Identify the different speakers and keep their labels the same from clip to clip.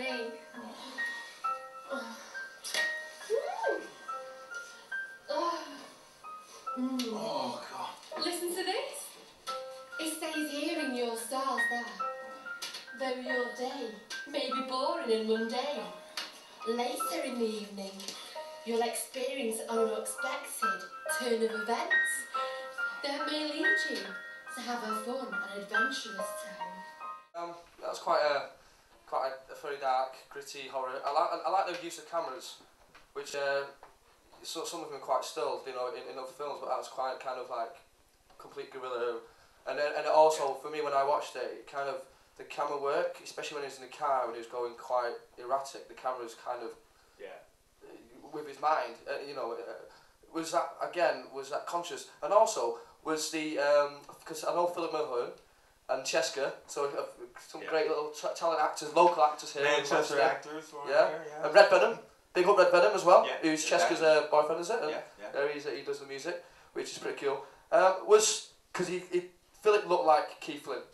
Speaker 1: me.
Speaker 2: Oh, God.
Speaker 1: Listen to this. It says here in your stars that, though your day may be boring and mundane, later in the evening, you'll experience an unexpected turn of events that may lead you to have a fun and adventurous time.
Speaker 2: That was quite a very dark, gritty horror. I like the use of cameras, which so some of them are quite still, you know, in other films, but that was quite kind of like complete guerrilla. And it also, for me, when I watched it, kind of the camera work, especially when he was in the car when he was going quite erratic, the camera's kind of with his mind, you know. Was that conscious? And also, was the, because I know Philip Mulhern and Cheska, so some great little talent actors, local actors here.
Speaker 3: Manchester actors.
Speaker 2: Yeah. And Red Venom, big up Red Venom as well, who's Cheska's boyfriend, is it? And he does the music, which is pretty cool. Because Philip looked like Keith Flint.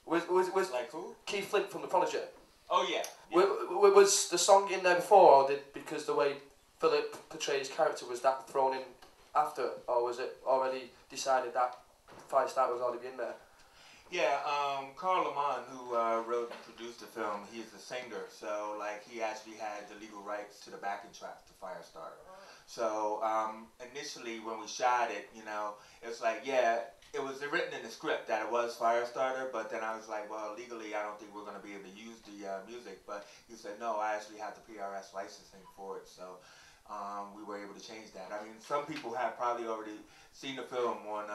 Speaker 2: Was
Speaker 3: like who?
Speaker 2: Keith Flint from The Prodigy.
Speaker 3: Oh yeah.
Speaker 2: Was the song in there before, or because the way Philip portrayed his character, was that thrown in after, or was it already decided that Firestarter was already in there?
Speaker 3: Yeah, Carl Lamont, who wrote and produced the film, he's a singer, so like he actually had the legal rights to the backing track to Firestarter. So initially when we shot it, you know, it's like, it was written in the script that it was Firestarter, but then I was like, well, legally I don't think we're going to be able to use the music, but he said, no, I actually have the PRS licensing for it, so we were able to change that. I mean, some people have probably already seen the film on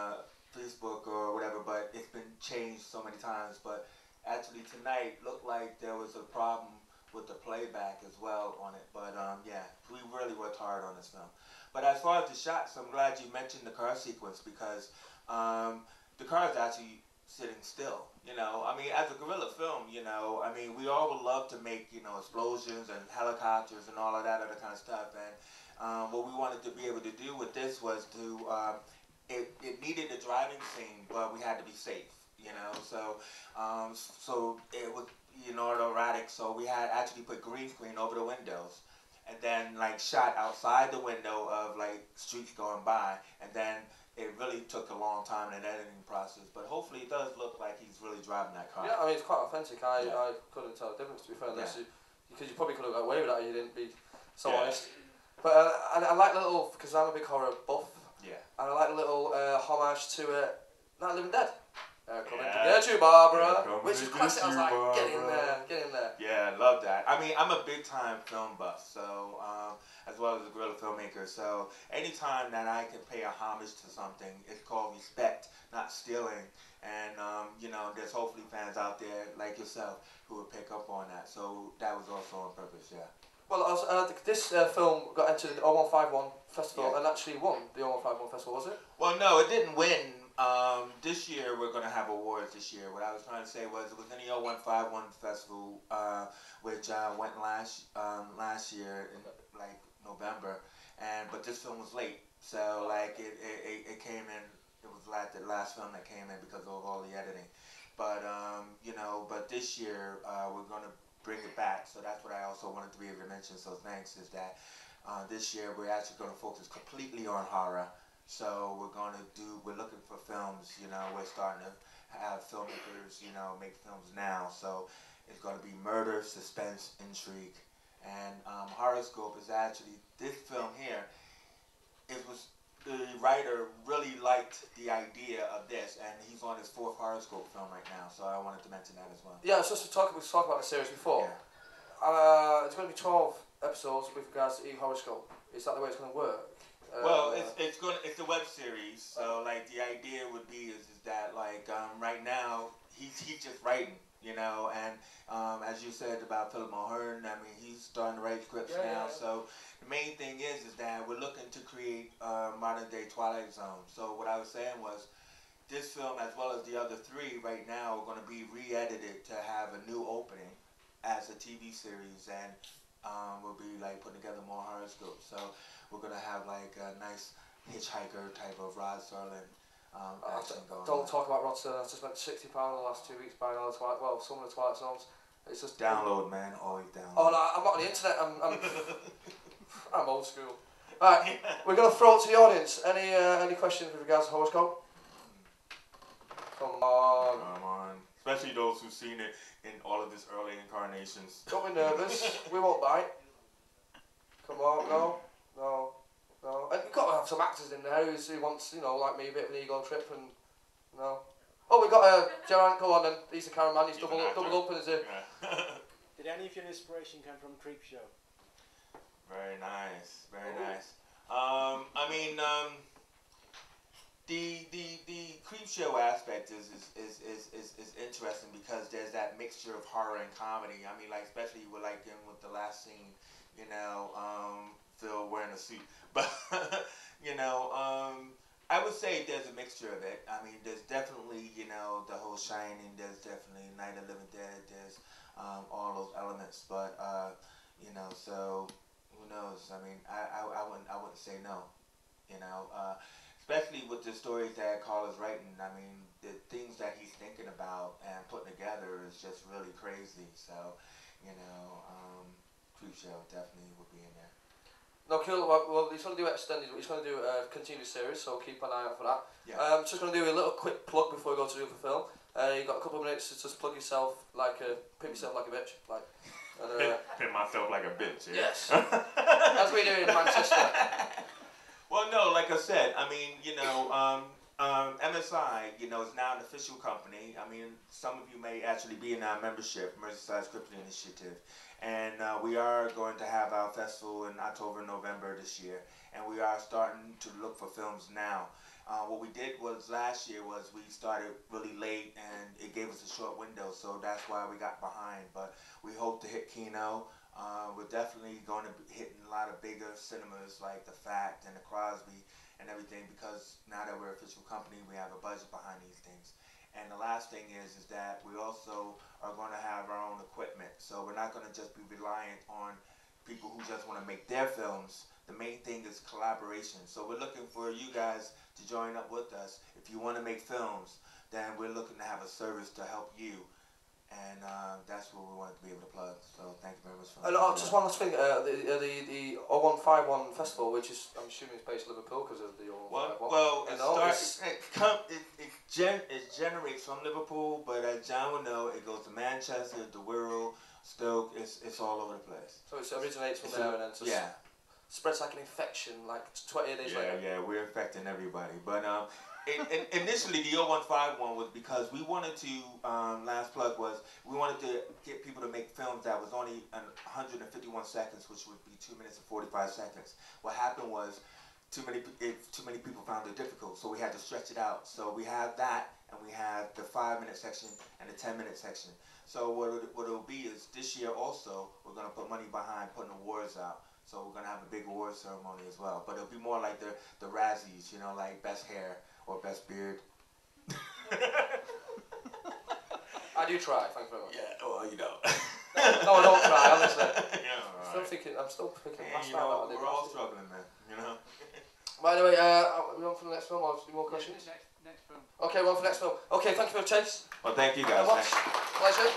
Speaker 3: Facebook or whatever, but it's been changed so many times. But actually tonight looked like there was a problem with the playback as well on it. But yeah, we really worked hard on this film. But as far as the shots, I'm glad you mentioned the car sequence, because the car is actually sitting still. You know, I mean, as a guerrilla film, you know, I mean, we all would love to make, you know, explosions and helicopters and all of that other kind of stuff. And what we wanted to be able to do with this was to it needed a driving scene, but we had to be safe, you know. So, so it was, you know, erratic. So we had actually put green screen over the windows, and then like shot outside the window of like streets going by, and then it really took a long time in an editing process. But hopefully it does look like he's really driving that car.
Speaker 2: Yeah, I mean it's quite authentic. I couldn't tell the difference, to be fair, unless because you probably could have got away with that if you didn't be so honest. But and I like the little, because I'm a big horror buff.
Speaker 3: Yeah. And
Speaker 2: I like the little homage to Night of the Living Dead. Coming to get you, Barbara. Which is classic. I was like, get in there, get in there.
Speaker 3: Yeah, I love that. I mean, I'm a big time film buff, so as well as a guerrilla filmmaker. So anytime that I can pay a homage to something, it's called respect, not stealing. And you know, there's hopefully fans out there like yourself who would pick up on that. So that was also on purpose, yeah.
Speaker 2: Well, this film got entered in the 0151 Festival and actually won the 0151 Festival, was it?
Speaker 3: Well, no, it didn't win. This year we're going to have awards this year. What I was trying to say was it was in the 0151 Festival, which went last year in like November, but this film was late. So like it came in, it was like the last film that came in because of all the editing. But you know, but this year we're going to bring it back, so that's what I also wanted to be able to mention, so thanks, is that this year we're actually going to focus completely on horror. So we're looking for films, you know, we're starting to have filmmakers, you know, make films now, so it's going to be murder, suspense, intrigue, and Horoscope is actually, this film here, it was, the writer really liked the idea of this, and he's on his 4th Horoscope film right now, so I wanted to mention that as well.
Speaker 2: Yeah, it's just we talked about the series before. It's going to be 12 episodes with regards to Horoscope. Is that the way it's going to work?
Speaker 3: Well, it's a web series, so like the idea would be is that like right now he's just writing, you know, and as you said about Philip Mulhern, I mean he's starting to write scripts now. So the main thing is that we're looking to create modern day Twilight Zone. So what I was saying was, this film as well as the other 3 right now are going to be re-edited to have a new opening as a TV series, and we'll be like putting together more horoscopes. So we're going to have like a nice hitchhiker type of Rod Serling action going on.
Speaker 2: Don't talk about Rod Serling. I've just spent £60 the last 2 weeks buying all the Twilight, well, some of the Twilight Zones. It's just
Speaker 3: download, man. Always download.
Speaker 2: Oh no, I'm not on the internet. I'm old school. Right, we're gonna throw it to the audience. Any questions with regards to horoscope? Come on.
Speaker 3: Come on. Especially those who've seen it in all of its early incarnations.
Speaker 2: Don't be nervous. We won't bite. Come on, no. And you've got to have some actors in there who wants, like me, a bit of an ego trip and, Oh, we got Gerard, go on then. He's the cameraman, he's double up and is it?
Speaker 3: Yeah.
Speaker 4: Did any of your inspiration come from Creepshow?
Speaker 3: Very nice, very nice. The Creepshow aspect is interesting because there's that mixture of horror and comedy. I mean, like especially with the last scene, Phil wearing a suit, but I would say there's a mixture of it. I mean, there's definitely the whole Shining. There's definitely Night of the Living Dead. There's all those elements, but so who knows? I mean, I wouldn't say no. Especially with the stories that Carl is writing. I mean, the things that he's thinking about and putting together is just really crazy. So, Creepshow definitely would be in there.
Speaker 2: No, cool. Well, he's going to do extended. He's going to do a continuous series, so keep an eye out for that.
Speaker 3: Yeah.
Speaker 2: Just going to do a little quick plug before we go to the other film. You've got a couple of minutes to just plug yourself, pimp yourself like a bitch,
Speaker 3: Pimp myself like a bitch. Yeah?
Speaker 2: Yes. As we do in Manchester.
Speaker 3: Well, no, like I said, I mean, MSI, is now an official company. I mean, some of you may actually be in our membership, Merseyside Script Initiative. And we are going to have our festival in October and November this year. And we are starting to look for films now. What we did was last year was we started really late and it gave us a short window, so that's why we got behind. But we hope to hit Kino. We're definitely going to be hitting a lot of bigger cinemas like the Fact and the Crosby and everything, because now that we're an official company, we have a budget behind these things. And the last thing is that we also are going to have our own equipment. So we're not going to just be reliant on people who just want to make their films. The main thing is collaboration. So we're looking for you guys to join up with us. If you want to make films, then we're looking to have a service to help you. And that's what we want to be able to plug. So thank you very much for that.
Speaker 2: Just one last thing, the 0151 festival, which is, I'm assuming it's based in Liverpool because of the 0151.
Speaker 3: Well, it generates from Liverpool, but as John will know, it goes to Manchester, to Wirral, Stoke, it's all over the place.
Speaker 2: So it originates from there and then just spreads like an infection, like 20 days later.
Speaker 3: Yeah, we're infecting everybody. But initially, the 0151 was because we wanted to, last plug was, we wanted to get people to make films that was only 151 seconds, which would be 2 minutes and 45 seconds. What happened was, too many people found it difficult, so we had to stretch it out. So we have that, and we have the 5-minute section and the 10-minute section. So what it'll be is, this year also, we're going to put money behind putting awards out. So we're going to have a big award ceremony as well. But it'll be more like the Razzies, like best hair or best beard.
Speaker 2: I do try, thank you very much.
Speaker 3: Yeah, well,
Speaker 2: No, I don't try, honestly.
Speaker 3: Yeah, all right.
Speaker 2: I'm still thinking last
Speaker 3: And,
Speaker 2: time
Speaker 3: we're all struggling, man,
Speaker 2: By the way, are we on for the next film or any more questions?
Speaker 4: Next film.
Speaker 2: Okay, we're on for the next film. Okay, thank you for the Chase.
Speaker 3: Well, thank you
Speaker 2: Thank you
Speaker 3: guys.
Speaker 2: very much. Pleasure.